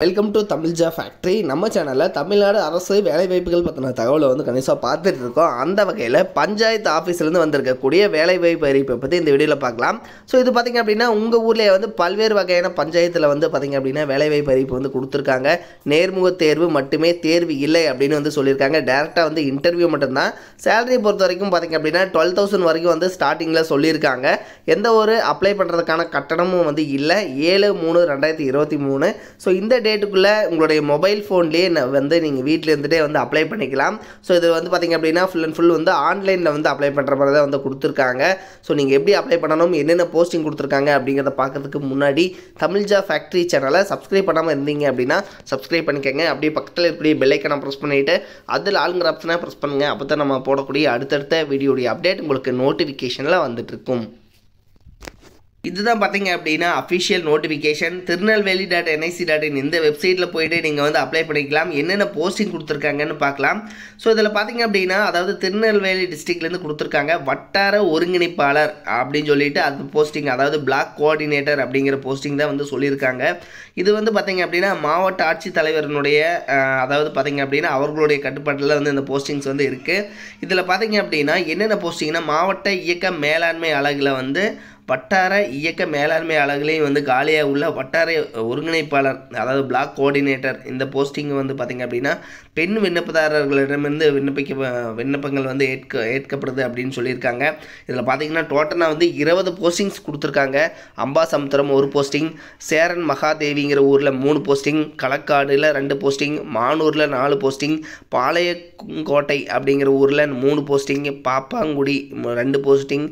Welcome to Tamil factory. நம்ம சேனலில் தமிழ்நாடு அரசு வேலைவாய்ப்புகள் பற்றின தகவலை கணிசாக பார்த்துட்டு இருக்கோம். அந்த வகையில் பஞ்சாயத்து ஆஃபீஸ்லேருந்து வந்திருக்கக்கூடிய வேலைவாய்ப்பு அறிவிப்பை பற்றி இந்த வீடியோவில் பார்க்கலாம். ஸோ இது பார்த்திங்க அப்படின்னா உங்கள் ஊர்லேயே பல்வேறு வகையான பஞ்சாயத்தில் பார்த்திங்க அப்படின்னா வேலைவாய்ப்பு அறிவிப்பு கொடுத்துருக்காங்க. நேர்முக தேர்வு மட்டுமே, தேர்வு இல்லை அப்படின்னு சொல்லியிருக்காங்க. டேரெக்டாக இன்டர்வியூ மட்டும்தான். சேலரி பொறுத்த வரைக்கும் பார்த்திங்க அப்படின்னா 12,000 வரைக்கும் ஸ்டார்டிங்கில் சொல்லியிருக்காங்க. எந்த ஒரு அப்ளை பண்ணுறதுக்கான கட்டணமும் இல்லை. 7/3/2023. ஸோ இந்த டேட்டுக்குள்ளே உங்களுடைய மொபைல் ஃபோன்லேயே நீங்கள் வீட்டில் இருந்துகிட்டே அப்ளை பண்ணிக்கலாம். ஸோ இது பார்த்திங்க அப்படின்னா ஃபுல் அண்ட் ஃபுல் ஆன்லைனில் அப்ளை பண்ணுற மாதிரி தான் கொடுத்துருக்காங்க. ஸோ நீங்கள் எப்படி அப்ளை பண்ணணும், என்னென்ன போஸ்டிங் கொடுத்துருக்காங்க அப்படிங்கிறத பார்க்கறதுக்கு முன்னாடி தமிழ் ஃபேக்ட்ரி சேனலை சப்ஸ்கிரைப் பண்ணாமல் இருந்தீங்க அப்படின்னா சப்ஸ்கிரைப் பண்ணிக்கோங்க. அப்படியே பக்கத்தில் இருக்கக்கூடிய பெல் ஐக்கனை ப்ரெஸ் பண்ணிவிட்டு அதில் ஆளுங்கிற ஆப்ஷனை ப்ரெஸ் பண்ணுங்கள். அப்போ தான் நம்ம போடக்கூடிய அடுத்தடுத்த வீடியோடைய அப்டேட் உங்களுக்கு நோட்டிஃபிகேஷனில் வந்துட்டுருக்கும். இதுதான் பார்த்தீங்க அப்படின்னா அஃபிஷியல் நோட்டிஃபிகேஷன். திருநெல்வேலி.nic.in இந்த வெப்சைட்டில் போய்ட்டு நீங்கள் அப்ளை பண்ணிக்கலாம். என்னென்ன போஸ்டிங் கொடுத்துருக்காங்கன்னு பார்க்கலாம். ஸோ இதில் பார்த்தீங்க அப்படின்னா அதாவது திருநெல்வேலி டிஸ்ட்ரிக்ட்லேருந்து கொடுத்துருக்காங்க வட்டார ஒருங்கிணைப்பாளர் அப்படின்னு சொல்லிட்டு அது போஸ்டிங், அதாவது பிளாக் கோஆர்டினேட்டர் அப்படிங்கிற போஸ்டிங் தான் சொல்லியிருக்காங்க. இது பார்த்தீங்க அப்படின்னா மாவட்ட ஆட்சித்தலைவரினுடைய அதாவது பார்த்தீங்க அப்படின்னா அவர்களுடைய கட்டுப்பாட்டில் இந்த போஸ்டிங்ஸ் இருக்குது. இதில் பார்த்தீங்க அப்படின்னா என்னென்ன போஸ்டிங்னா மாவட்ட இயக்க மேலாண்மை அலகில் வட்டார இயக்க மேலாண்மை அலகுலையும் காலியாக உள்ள வட்டார ஒருங்கிணைப்பாளர், அதாவது பிளாக் கோஆர்டினேட்டர் இந்த போஸ்டிங் பார்த்திங்க அப்படின்னா பெண் விண்ணப்பதாரர்களிடமிருந்து விண்ணப்பங்கள் ஏற்கப்படுது அப்படின்னு சொல்லியிருக்காங்க. இதில் பார்த்திங்கன்னா டோட்டலாக 20 போஸ்டிங்ஸ் கொடுத்துருக்காங்க. அம்பாசமுத்திரம் ஒரு போஸ்டிங், சேரன் மகாதேவிங்கிற ஊரில் 3 போஸ்டிங், களக்காடில் 2 போஸ்டிங், மானூரில் 4 போஸ்டிங், பாளையங்கோட்டை அப்படிங்கிற ஊரில் 3 posting, Pappankudi 2 posting,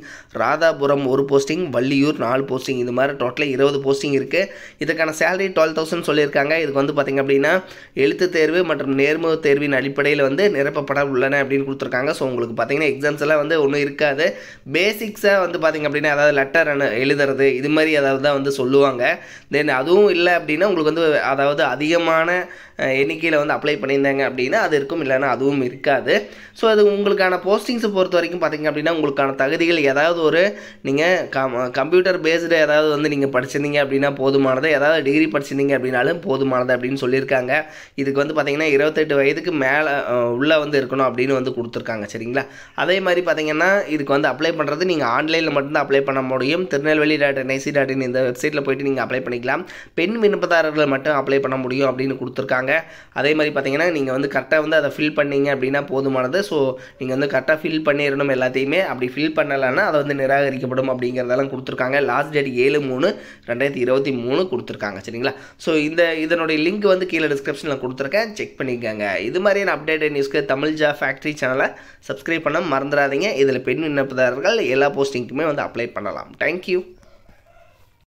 Radhapuram 1 posting, Valliyur 4 posting. இது மாதிரி டோட்டலாக 20 போஸ்டிங் இருக்குது. இதுக்கான சேலரி 12,000 சொல்லியிருக்காங்க. இதுக்கு பார்த்திங்க அப்படின்னா எழுத்து தேர்வு மற்றும் நேர்முக தேர்வின் அடிப்படையில் நிரப்பப்பட உள்ளன அப்படின்னு கொடுத்துருக்காங்க. ஸோ உங்களுக்கு பார்த்திங்கன்னா எக்ஸாம்ஸ் எல்லாம் ஒன்றும் இருக்காது. பேசிக்ஸாக பார்த்திங்க அப்படின்னா அதாவது லெட்டர் எழுதுறது இது மாதிரி அதாவது தான் சொல்லுவாங்க. தென் அதுவும் இல்லை அப்படின்னா உங்களுக்கு அதாவது அதிகமான எண்ணிக்கையில் அப்ளை பண்ணியிருந்தாங்க அப்படின்னா அது இருக்கும், இல்லைன்னா அதுவும் இருக்காது. ஸோ அது உங்களுக்கான போஸ்டிங்ஸை பொறுத்த வரைக்கும் பார்த்திங்க அப்படின்னா உங்களுக்கான தகுதிகள் ஏதாவது ஒரு நீங்கள் கம்ப்யூட்டர் பேஸ்டு ஏதாவது நீங்கள் படிச்சிருந்தீங்க அப்படின்னா போதுமானது, ஏதாவது டிகிரி படிச்சிருந்தீங்க அப்படின்னாலும் போதுமானது அப்படின்னு சொல்லியிருக்காங்க. இதுக்கு பார்த்திங்கன்னா 28 வயதுக்கு மேலே உள்ளே இருக்கணும் அப்படின்னு கொடுத்துருக்காங்க. சரிங்களா? அதே மாதிரி பார்த்திங்கன்னா இதுக்கு அப்ளை பண்ணுறது நீங்கள் ஆன்லைனில் மட்டும்தான் அப்ளை பண்ண முடியும். திருநெல்வேலி.nic.in இந்த வெப்சைட்டில் போய்ட்டு நீங்கள் அப்ளை பண்ணிக்கலாம். பெண் விண்ணப்பதாரர்கள் மட்டும் அப்ளை பண்ண முடியும் அப்படின்னு கொடுத்துருக்காங்க. அதே மாதிரி பார்த்திங்கன்னா நீங்கள் கரெக்டாக அதை ஃபில் பண்ணீங்க அப்படின்னா போதுமானது. ஸோ நீங்கள் கரெக்டாக ஃபில் பண்ணிடணும் எல்லாத்தையுமே. அப்படி ஃபில் பண்ணலைன்னா அதை நிராகரிக்கப்படும் அப்படிங்கிறதெல்லாம் கொடுத்துருக்காங்க. லாஸ்ட் டேட் 7/3/2023 கொடுத்துருக்காங்க. சரிங்களா? ஸோ இதனுடைய லிங்க் கீழே டிஸ்கிரிப்ஷனில் கொடுத்துருக்கேன், செக் பண்ணிக்கோங்க. இது மாதிரியான அப்டேட் நியூஸ்க்கு தமிழ் ஃபேக்ட்ரி சேனலை சப்ஸ்கிரைப் பண்ண மறந்துடாதீங்க. இதில் பெண் விண்ணப்பதாரர்கள் எல்லா போஸ்டிங்க்குமே அப்ளை பண்ணலாம். தேங்க்யூ.